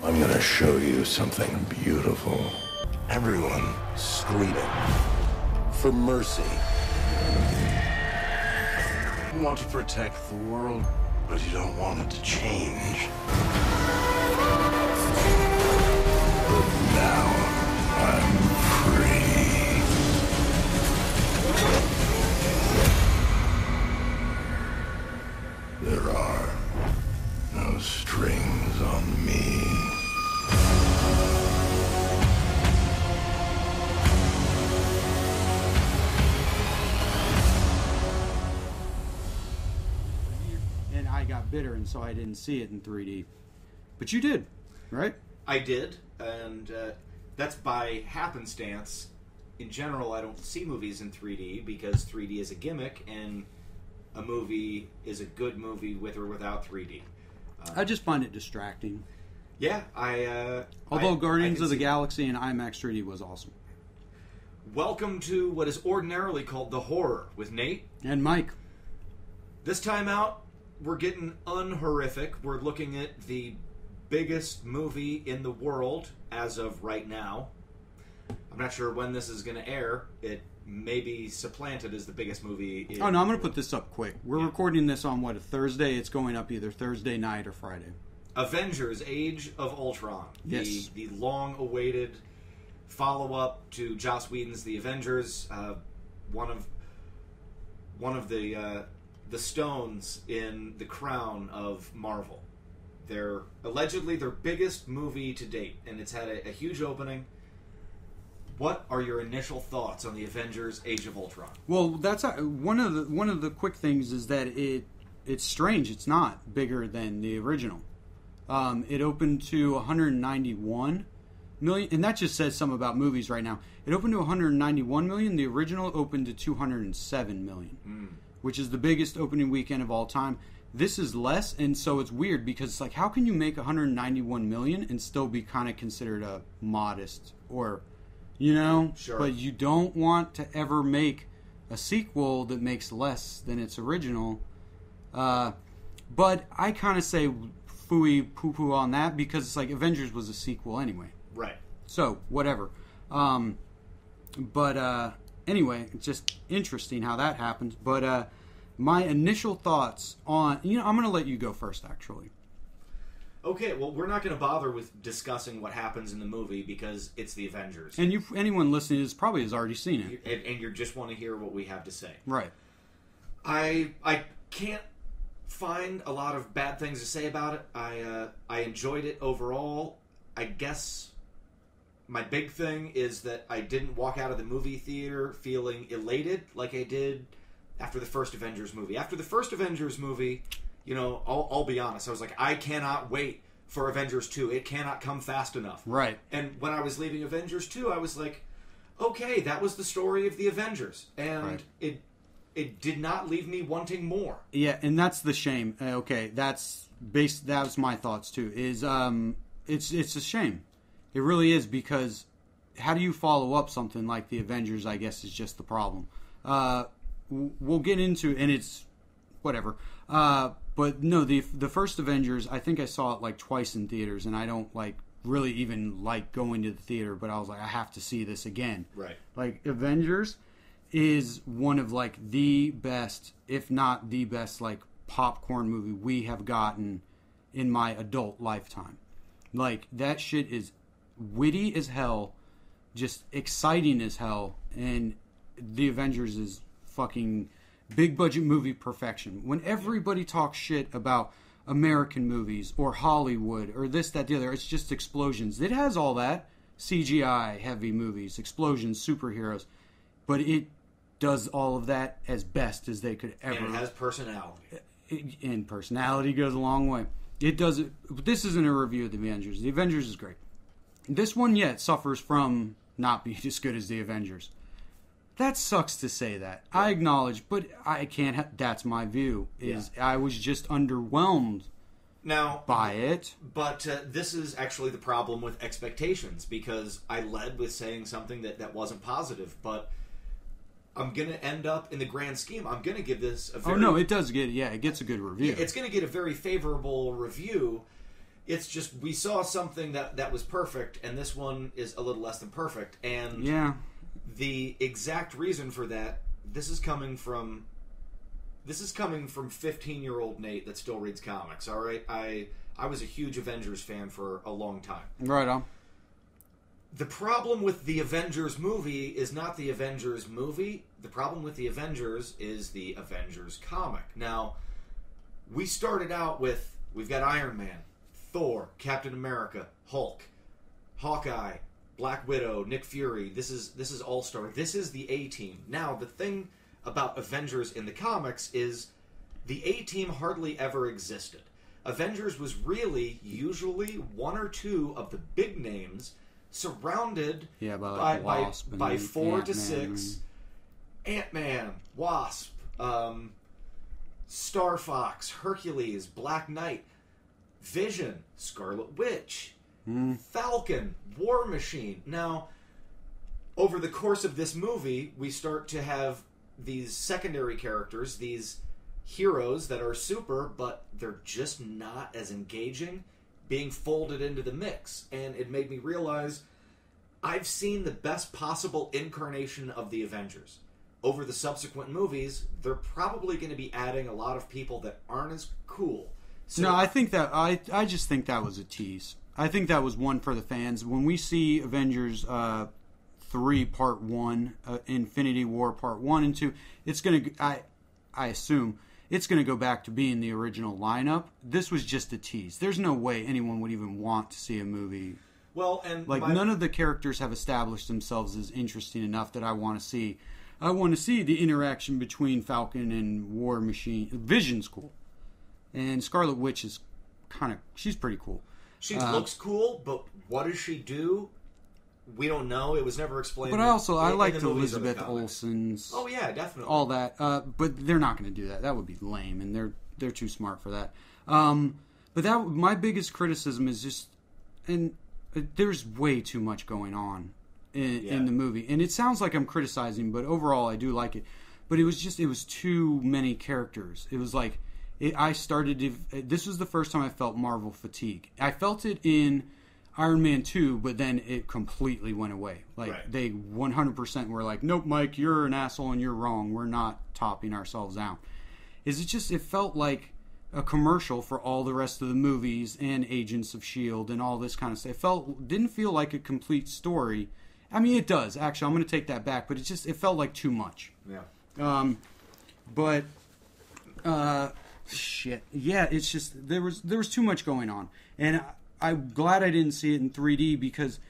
I'm gonna show you something beautiful. Everyone screaming for mercy. You want to protect the world, but you don't want it to change. But now I'm free. There are no strings on me. And I got bitter, and so I didn't see it in 3D. But you did, right? I did, and that's by happenstance. In general, I don't see movies in 3D because 3D is a gimmick, and a movie is a good movie with or without 3D. I just find it distracting. Yeah, Although Guardians of the Galaxy in IMAX 3D was awesome. Welcome to what is ordinarily called The Horror with Nate. And Mike. This time out, we're getting unhorrific. We're looking at the biggest movie in the world as of right now. I'm not sure when this is going to air. It may be supplanted as the biggest movie. Oh, no, I'm going to put this up quick. We're recording this on, a Thursday? It's going up either Thursday night or Friday. Avengers, Age of Ultron. Yes. The long-awaited follow-up to Joss Whedon's The Avengers. One of the stones in the crown of Marvel. They're allegedly their biggest movie to date, and it's had a huge opening. What are your initial thoughts on the Avengers: Age of Ultron? Well, that's one of the quick things is that it's strange. It's not bigger than the original. It opened to 191 million, and that just says something about movies right now. It opened to 191 million. The original opened to 207 million, which is the biggest opening weekend of all time. This is less, and so it's weird because it's like, how can you make 191 million and still be kind of considered a modest or, Sure. But you don't want to ever make a sequel that makes less than its original. But I kind of say phooey poo-poo on that because it's like Avengers was a sequel anyway. Right. So, whatever. Anyway, it's just interesting how that happens. But my initial thoughts on... I'm going to let you go first, actually. Okay, well, we're not going to bother with discussing what happens in the movie because it's the Avengers. And anyone listening has already seen it. And you just want to hear what we have to say. Right. I can't find a lot of bad things to say about it. I enjoyed it overall. I guess my big thing is that I didn't walk out of the movie theater feeling elated like I did after the first Avengers movie. After the first Avengers movie, I'll be honest. I was like, I cannot wait for Avengers 2. It cannot come fast enough. Right. And when I was leaving Avengers 2, I was like, okay, that was the story of the Avengers. And it did not leave me wanting more. Yeah, and that's the shame. Okay, that was my thoughts too. Is it's a shame. It really is, because how do you follow up something like the Avengers, I guess, is just the problem. We'll get into, and it's whatever. But no, the first Avengers, I think I saw it like twice in theaters, and I don't really even like going to the theater, but I was like, I have to see this again. Right. Like, Avengers is one of the best, if not the best, popcorn movie we have gotten in my adult lifetime. That shit is witty as hell, just exciting as hell, and the Avengers is fucking big budget movie perfection. When everybody talks shit about American movies or Hollywood or this, that, the other, it's just explosions. It has all that. CGI heavy movies, explosions, superheroes. But it does all of that as best as they could ever. And it has personality. And personality goes a long way. It does it. This isn't a review of the Avengers. The Avengers is great. This one, it suffers from not being as good as the Avengers. That sucks to say that. I acknowledge, but I can't. That's my view. I was just underwhelmed by it. But this is actually the problem with expectations, because I led with saying something that wasn't positive, but I'm going to end up, in the grand scheme, I'm going to give this a very... Oh, no, it does get, it gets a good review. It's going to get a very favorable review, It's just we saw something that was perfect, and this one is a little less than perfect. And the exact reason for that, this is coming from 15-year-old Nate that still reads comics. All right, I was a huge Avengers fan for a long time. Right on. The problem with the Avengers movie is not the Avengers movie. The problem with the Avengers is the Avengers comic. Now, we started out with, we've got Iron Man, Thor, Captain America, Hulk, Hawkeye, Black Widow, Nick Fury. This is All-Star. This is the A-Team. Now, the thing about Avengers in the comics is the A-Team hardly ever existed. Avengers was really usually one or two of the big names surrounded by 4 to 6. Ant-Man, Wasp, Star Fox, Hercules, Black Knight, Vision, Scarlet Witch, Falcon, War Machine. Now, over the course of this movie, we start to have these secondary characters, these heroes that are super, but they're just not as engaging, being folded into the mix. And it made me realize I've seen the best possible incarnation of the Avengers. Over the subsequent movies, they're probably going to be adding a lot of people that aren't as cool. So, no, I think that I just think that was a tease. I think that was one for the fans. When we see Avengers 3 Part 1, Infinity War Part 1 and 2, it's going to, I assume, it's going to go back to being the original lineup. This was just a tease. There's no way anyone would even want to see a movie. Well, and none of the characters have established themselves as interesting enough that I want to see. I want to see the interaction between Falcon and War Machine. Vision's cool. And Scarlet Witch is she's pretty cool. She looks cool, but what does she do? We don't know. It was never explained. But I liked Elizabeth Olsen's. Oh yeah, definitely. All that. But they're not going to do that. That would be lame, and they're too smart for that. But my biggest criticism is just, and there's way too much going on in the movie, and it sounds like I'm criticizing, but overall I do like it. But it was too many characters. It was like this was the first time I felt Marvel fatigue. I felt it in Iron Man 2, but then it completely went away. They 100% were like, nope, Mike, you're an asshole and you're wrong. We're not topping ourselves out. It felt like a commercial for all the rest of the movies and Agents of S.H.I.E.L.D. and all this kind of stuff. Didn't feel like a complete story. I mean, it does. Actually, I'm going to take that back, but it felt like too much. Yeah. Shit. Yeah, it's just there was too much going on. And I'm glad I didn't see it in 3D because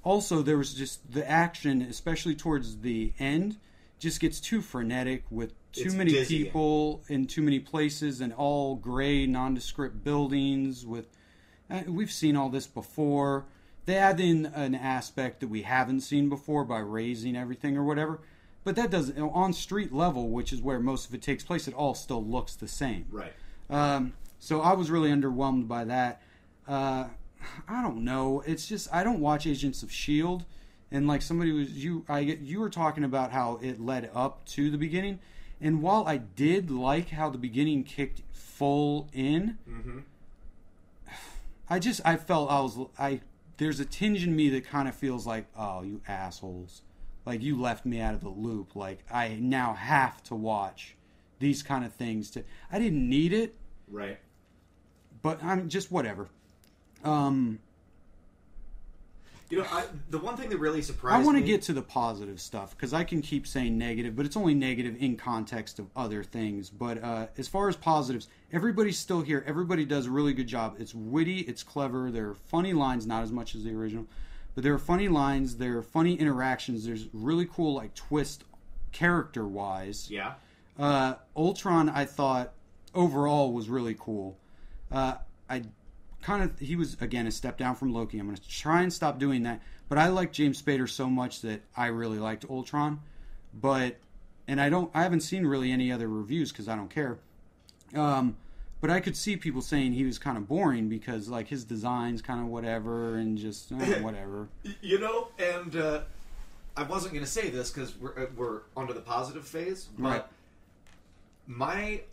also there was just the action, especially towards the end, just gets too frenetic with too many dizzying people in too many places and all gray, nondescript buildings. We've seen all this before. They add in an aspect that we haven't seen before by raising everything or whatever. But that doesn't, on street level, which is where most of it takes place, it all still looks the same. Right. So I was really underwhelmed by that. I don't know. It's just I don't watch Agents of S.H.I.E.L.D. And like somebody you were talking about how it led up to the beginning, and while I did like how the beginning kicked full in, I felt there's a tinge in me that kind of feels like, oh, you assholes. Like, you left me out of the loop. Like, I now have to watch these kind of things. I didn't need it. Right. But I'm just whatever. The one thing that really surprised me... I want to get to the positive stuff, because I can keep saying negative, but it's only negative in context of other things. But as far as positives, everybody's still here. Everybody does a really good job. It's witty. It's clever. There are funny lines, not as much as the original. But there are funny lines, there are funny interactions, there's really cool like twist character-wise. Yeah. Ultron, I thought, overall was really cool. He was, again, a step down from Loki. I'm going to try and stop doing that. But I like James Spader so much that I really liked Ultron. I haven't seen really any other reviews because I don't care. But I could see people saying he was kind of boring because, like, his design's kind of whatever and just whatever. And I wasn't going to say this because we're onto the positive phase. But right.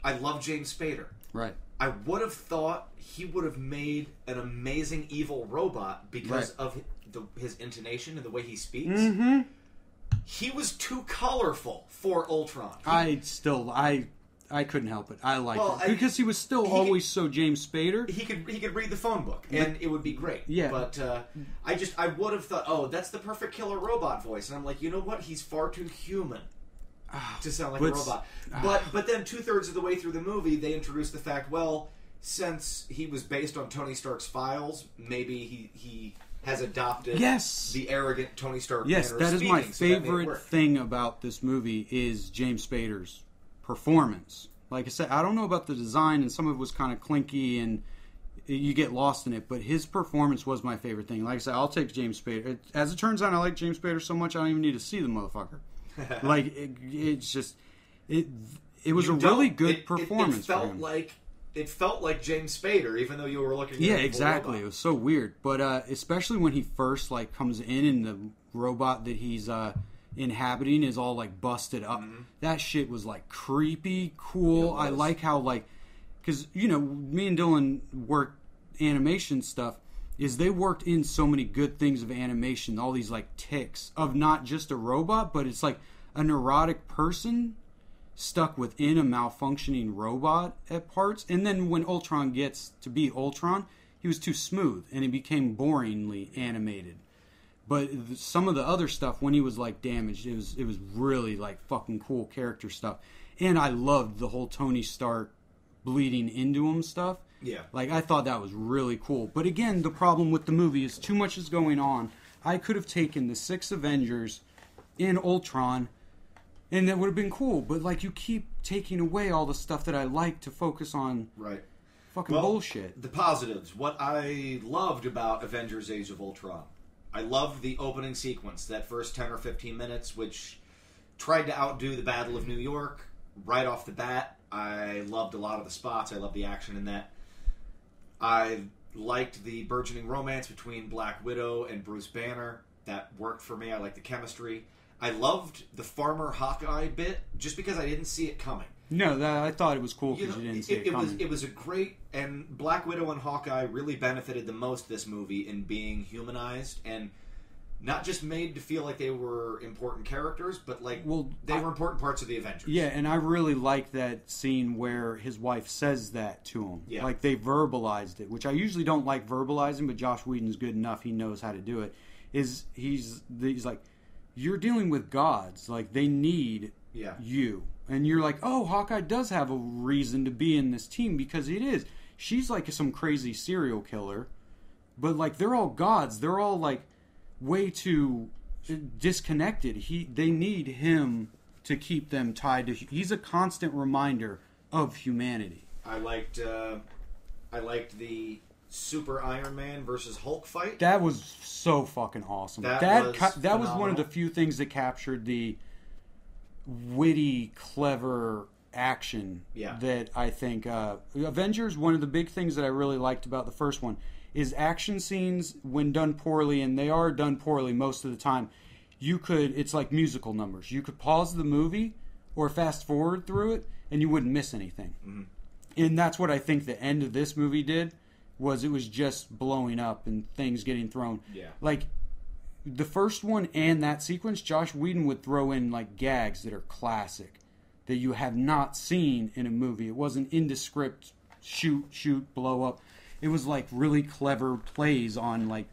I love James Spader. Right. I would have thought he would have made an amazing evil robot because of his intonation and the way he speaks. Mm-hmm. He was too colorful for Ultron. I couldn't help it. I liked it because he was still always so James Spader. He could read the phone book and it would be great. Yeah. But I would have thought, oh, that's the perfect killer robot voice, and I'm like, you know what? He's far too human to sound like a robot. But then 2/3 of the way through the movie, they introduced the fact, well, since he was based on Tony Stark's files, maybe he has adopted the arrogant Tony Stark. Yes, manner that of is my speaking, so that favorite thing about this movie is James Spader's performance. Like I said, I don't know about the design, and some of it was kind of clinky, and you get lost in it, but his performance was my favorite thing. Like I said, I'll take James Spader. As it turns out, I like James Spader so much I don't even need to see the motherfucker. Like, it's just... It was a really good performance for him. It felt like James Spader, even though you were looking at Yeah, exactly. It was so weird. But especially when he first comes in and the robot that he's inhabiting is all busted up. Mm-hmm. That shit was creepy, cool. I like how because me and Dylan worked animation stuff. Is they worked in so many good things of animation, all these ticks of not just a robot, but it's a neurotic person stuck within a malfunctioning robot at parts. And then when Ultron gets to be Ultron, he was too smooth and he became boringly animated. But some of the other stuff, when he was damaged, it was really fucking cool character stuff. And I loved the whole Tony Stark bleeding into him stuff. Yeah. I thought that was really cool. But again, the problem with the movie is too much is going on. I could have taken the 6 Avengers in Ultron, and that would have been cool. But you keep taking away all the stuff that I like to focus on. Right. Fucking bullshit. The positives. What I loved about Avengers: Age of Ultron. I loved the opening sequence, that first 10 or 15 minutes, which tried to outdo the Battle of New York right off the bat. I loved a lot of the spots. I loved the action in that. I liked the burgeoning romance between Black Widow and Bruce Banner. That worked for me. I liked the chemistry. I loved the Farmer Hawkeye bit just because I didn't see it coming. No, I thought it was cool because you didn't see it coming. It was a great... And Black Widow and Hawkeye really benefited the most this movie in being humanized and not just made to feel like they were important characters, but they were important parts of the Avengers. Yeah, and I really like that scene where his wife says that to him. Yeah. They verbalized it, which I usually don't like verbalizing, but Josh Whedon's good enough. He knows how to do it. He's like, you're dealing with gods. They need you. And you're like, oh, Hawkeye does have a reason to be in this team because it is. She's some crazy serial killer, but they're all gods. They're all way too disconnected. They need him to keep them tied to. He's a constant reminder of humanity. I liked the Super Iron Man versus Hulk fight. That was so fucking awesome. That was one of the few things that captured the witty, clever action that I think Avengers, one of the big things that I really liked about the first one is action scenes when done poorly, and they are done poorly most of the time. It's like musical numbers. You could pause the movie or fast forward through it and you wouldn't miss anything. Mm-hmm. And that's what I think the end of this movie did, was it was just blowing up and things getting thrown. Yeah. The first one and that sequence, Josh Whedon would throw in gags that are classic that you have not seen in a movie. It wasn't indescript shoot, blow up. It was really clever plays on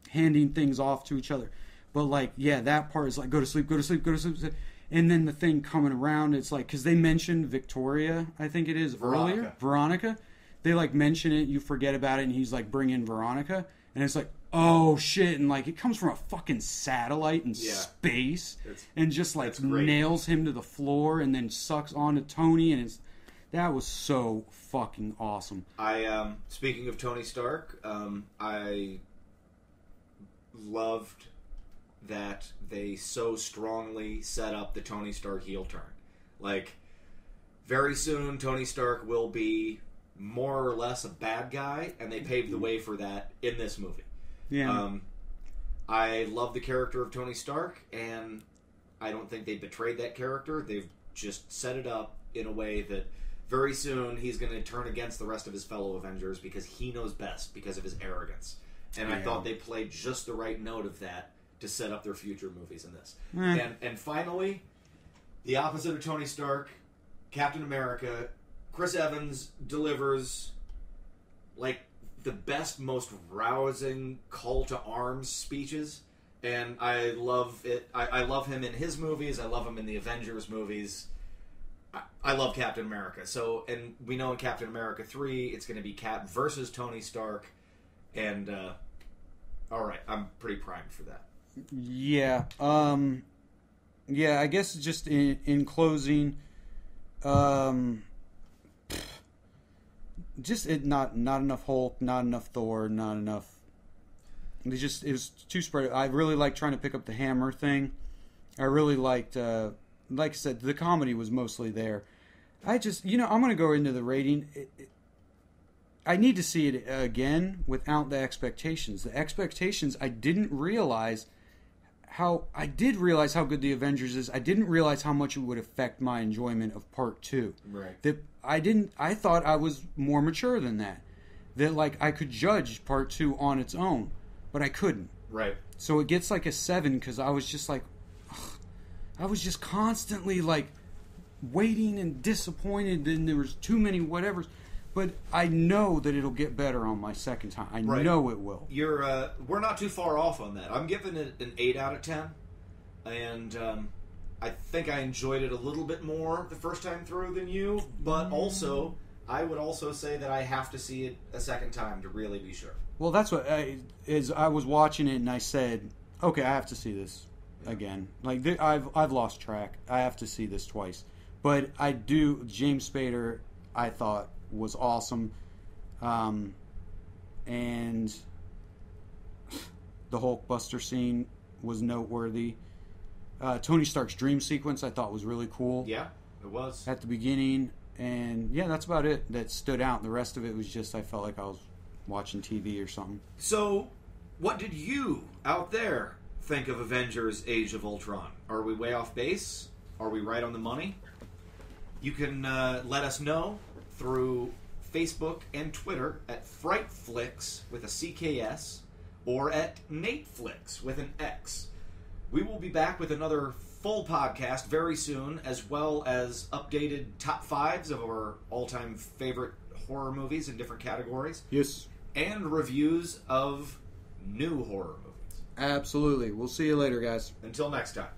handing things off to each other. But that part is go to sleep, go to sleep, go to sleep. And then the thing coming around, it's because they mentioned Victoria, I think it is, earlier. Veronica. They mention it, you forget about it, and he's bring in Veronica. And it's oh shit, and it comes from a fucking satellite in space, and just nails him to the floor, and then sucks onto Tony, and that was so fucking awesome. Speaking of Tony Stark, I loved that they so strongly set up the Tony Stark heel turn. Very soon, Tony Stark will be more or less a bad guy, and they paved the way for that in this movie. Yeah. I love the character of Tony Stark, and I don't think they betrayed that character. They've just set it up in a way that very soon he's going to turn against the rest of his fellow Avengers because he knows best because of his arrogance. And I thought they played just the right note of that to set up their future movies in this. And finally, the opposite of Tony Stark, Captain America, Chris Evans delivers like the best, most rousing call to arms speeches. And I love it. I love him in his movies. I love him in the Avengers movies. I love Captain America. So, and we know in Captain America 3, it's going to be Cap versus Tony Stark. And, all right, I'm pretty primed for that. Yeah. Yeah, I guess just in closing, just not enough Hulk, not enough Thor, not enough. It was too spread. I really liked trying to pick up the hammer thing. I really liked, like I said, the comedy was mostly there. I just, I'm going to go into the rating. I need to see it again without the expectations. The expectations, I didn't realize I did realize how good the Avengers is. I didn't realize how much it would affect my enjoyment of Part 2. Right. I thought I was more mature than that. That, like, I could judge Part 2 on its own, but I couldn't. Right. So it gets like a 7 because I was just like, I was just constantly, like, waiting and disappointed, and there was too many whatevers. But I know that it'll get better on my second time. I know it will. We're not too far off on that. I'm giving it an 8 out of 10. And I think I enjoyed it a little bit more the first time through than you. But also, I would also say that I have to see it a second time to really be sure. Well, that's what I was watching it and I said, okay, I have to see this again. Like, I've lost track. I have to see this twice. But I do. James Spader, I thought, was awesome, and the Hulkbuster scene was noteworthy. Tony Stark's dream sequence I thought was really cool. Yeah, it was at the beginning, and yeah, that's about it that stood out. The rest of it was just I felt like I was watching TV or something. So, what did you out there think of Avengers: Age of Ultron? Are we way off base? Are we right on the money? You can let us know through Facebook and Twitter at Frightflix with a CKS or at Nateflix with an X. We will be back with another full podcast very soon, as well as updated top 5s of our all-time favorite horror movies in different categories. Yes. And reviews of new horror movies. Absolutely. We'll see you later, guys. Until next time.